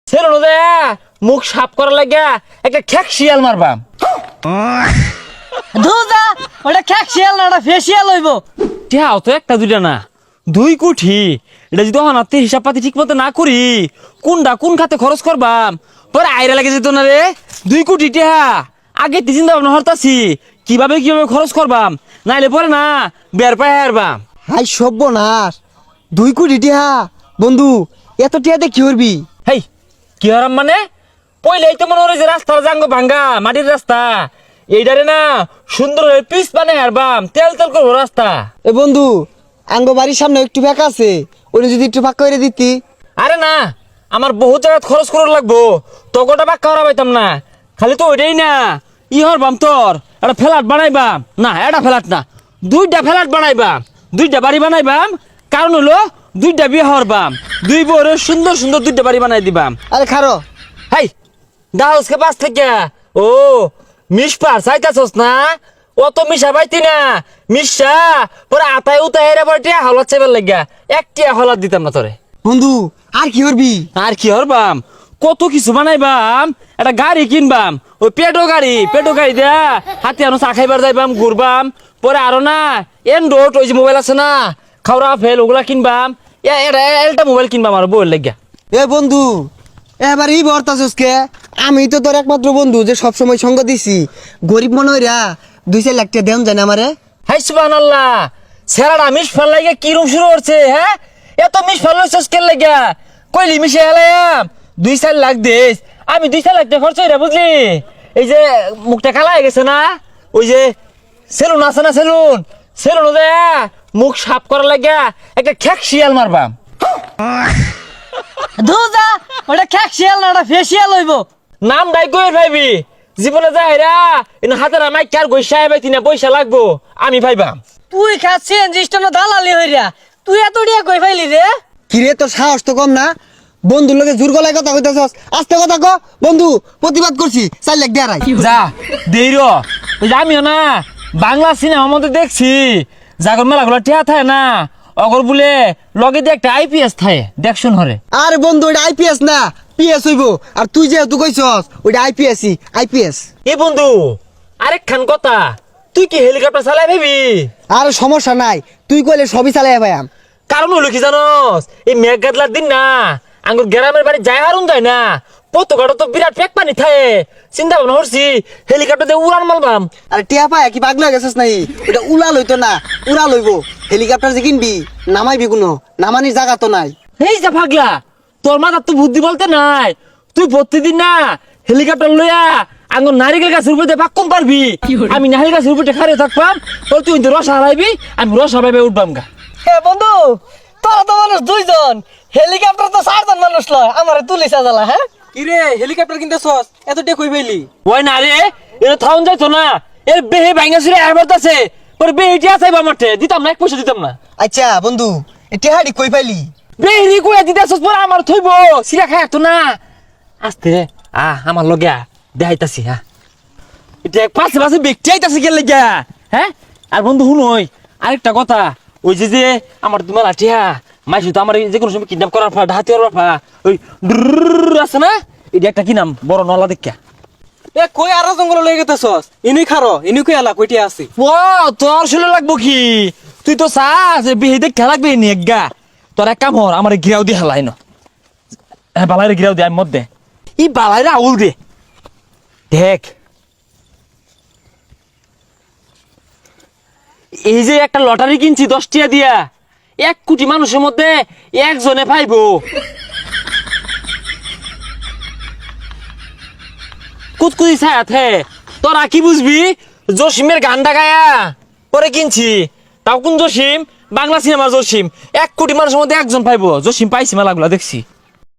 Salon দে মুখ সাফ করার লাগা একটা খ্যাক শিয়াল মারবাম। ধুজা ওটা খ্যাকশিয়াল না, ওটা ফেসিয়াল হইব। টিহাও তো একটা দুইটা না, 2 কোটি। এটা যদি হনাতে হিসাব পাতি ঠিক মতো না করি কোনটা কোন খাতে খরচ করবাম পরে আইরা লাগে যেত না রে। 2 কোটি টিহা আগে চিন্তা ভাবনা হরতাছি কিভাবে খরচ করবাম, নাইলে পরে না বের পায় হারবাম। হাই সর্বনাশ, 2 কোটি টিহা। বন্ধু এত টিহাতে কি করবি? হেই কি হারাম মানে পয়লাই তো মনে হয় যে রাস্তার জাঙ্গ ভাঙ্গা মাটির রাস্তা, এইটারে না সুন্দর পিস বানাই হারবাম, তেল তেল করবো রাস্তা। এ বন্ধু আঙ্গ বাড়ির সামনে একটু ফাঁকা আছে, ওটা যদি একটু ফাঁকা করে দিতি। আরে না আমার বহুত জায়গা খরচ করা লাগবো, তগটা বাক্কা হরা পাইতাম না। খালি তো ওইটাই না ই হরবাম তোর একটা ফ্ল্যাট বানাইবাম, না এটা ফ্ল্যাট না 2টা ফ্ল্যাট বানাইবাম, 2টা বাড়ি বানাইবাম। কারণ হলো 2টা বিয়ে হরবাম, 2 বড় সুন্দর সুন্দর 2টা বাড়ি বানাই দিবাম। আরে খারো হাই দাউসকে পাস থেকে ও মিশপার চাইতাছস না, অত মিশা পাইতি না। মিশা পরে আতায় উতায় এরা পরে টিয়া হলাত চাইবার লাগিয়া একটিয়া হলাত দিতাম না তোরে। বন্ধু আর কি করবি? আর কি হরবাম কত কিছু বানাইবাম, একটা গাড়ি কিনবাম, ওই পেটো গাড়ি দেয়া হাতে আনো চা খাইবার যাইবাম ঘুরবাম। পরে আরো না এন্ড্রয়েড ওই যে মোবাইল আছে না খাওয়া ফেল ওগুলা কিনবাম, একটা মোবাইল কিনবাম আর বউয়ের লাগিয়া। এ বন্ধু এবার ই বর্তাছসকে, আমি তো তোর একমাত্র বন্ধু যে সবসময় সঙ্গ দিছি। গরিব মনে হইরা 2-4 লাখ টাকা দেন যায় না আমারে। হাই সুবহানাল্লাহ, সেরাটা মিশ ফেল লাগে কি রূপ শুরু করছে। হ্যাঁ এত মিশ ফেল কে লাগা কইলি মিশে হেলাম 2-4 লাখ দিস, আমি 2-4 লাখ টাকা খরচ হইরা বুঝলি। এই যে মুখটা কালা হয়ে গেছে না, ওই যে সেলুন আছে না সেলুন দে মুখ সাফ করার লাগা একটা খ্যাক শিয়াল মারবাম। ধুজা ওটা খ্যাকশিয়াল না, ওটা ফেসিয়াল হইব। নাম ডাই কই ভাইবি জীবনে যাইরা ইন হাতের আমাই কার গইসা পাইতি না পয়সা লাগবো আমি ভাইবাম। তুই খাচ্ছেন জিস্টন দালালি হইরা, তুই এত ডিয়া কই ফাইলি রে? কিরে তোর সাহস তো কম না, বন্ধুর লগে জোর গলায় কথা কইতাছস। আস্তে কথা ক বন্ধু, প্রতিবাদ করছি 4 লাখ দেয়ারাই। যা দেই র ওই যে আমিও না বাংলা সিনেমার মধ্যে দেখছি জাগর মেলাগুলো টিয়া থাকে না অগর বলে লগে দিয়ে একটা আইপিএস থাকে দেখছুন হরে। আরে বন্ধু ওইটা আইপিএস না পিএস হইব, আর তুই যেহেতু কইছস ওইটা আইপিএসই আইপিএস। এ বন্ধু আরেক খান কথা, তুই কি হেলিকপ্টার চালাই ভাবি? আর সমস্যা নাই, তুই কইলে সবই চালাই ভাইয়াম। কারণ হলো কি জানোস, এই মেঘ গাদলার দিন না আঙ্গুর গ্রামের বাড়ি যায় হারুন যায় না, পতকাটা তো বিরাট পেক পানি থাকে। চিন্তা ভাবনা করছি হেলিকপ্টার দিয়ে উড়ান মারবাম। আরে টিয়া পায় কি পাগলা গেছিস নাই? ওটা উড়া লইতো না, উড়া লইব। হেলিকপ্টার যে কিনবি নামাইবি কোনো, নামানির জায়গা তো নাই। এই যা পাগলা, তোর মাথার তো বুদ্ধি বলতে নাই। তুই প্রতিদিন না হেলিকপ্টার লইয়া আঙ্গুর নারিকেল গাছের উপরে দিয়ে পাক্কম পারবি, আমি নারিকেল গাছের উপরে খারে থাকবাম। তোর তুই রস হারাইবি, আমি রস হারাইবে উঠবাম গা। হে বন্ধু, তোরা তো মানুষ 2জন, হেলিকপ্টার তো 4জন মানুষ লয়, আমারে তুলি সাজালা। হ্যাঁ কিরে হেলিকপ্টার কিনতেছস এত টাকা কই পাইলি? ওই না রে এটা থাউন যাইতো না, এর বেহে ভাঙা ছিল একবার আছে পরে বেহেটি আছে মাঠে দিতাম না, 1 পয়সা দিতাম না। আচ্ছা বন্ধু এই টিহাড়ি কই পাইলি? বেহেরি কইয়া দিতেছস পরে আমার থইব সিরা খায় তো না। আস্তে আমার লগে দেখাইতাছি। হ্যাঁ এটা পাশে ব্যক্তি আইতাছে গেলে গা। হ্যাঁ আর বন্ধু শুনই আরেকটা কথা, ওই যে আমার তোমার লাঠিয়া মাইসু তো আমার যে কোনো সময় কিডন্যাপ করার ফা হাতি করার ফা ওই আছে না, এটা একটা কি নাম বড় নলা দেখা। এ কই আরো জঙ্গল লই গেতেছস? ইনুই খারো ইনুই কই আলা কইটি আছে। ও তোর শুলে লাগবো কি, তুই তো চাস বিহে দেখে লাগবে নি গা। তোর এক কাম হর আমার গিরাও দিয়ে হেলাই ন, হ্যাঁ বালাইরে গিরাও দিয়ে আমি মধ্যে ই বালাইরে আউল দে। দেখ এই যে একটা লটারি কিনছি 10 টিয়া দিয়া, 1 কোটি মানুষের মধ্যে একজনে পাইবো। কুতকুতি ছায়াতে তোরা কি বুঝবি, জসিমের গানটা গায়া পরে কিনছি। তাও কোন জসিম? বাংলা সিনেমার জসিম। 1 কোটি মানুষের মধ্যে একজন পাইবো, জসিম পাইছি মেলাগুলা দেখছি।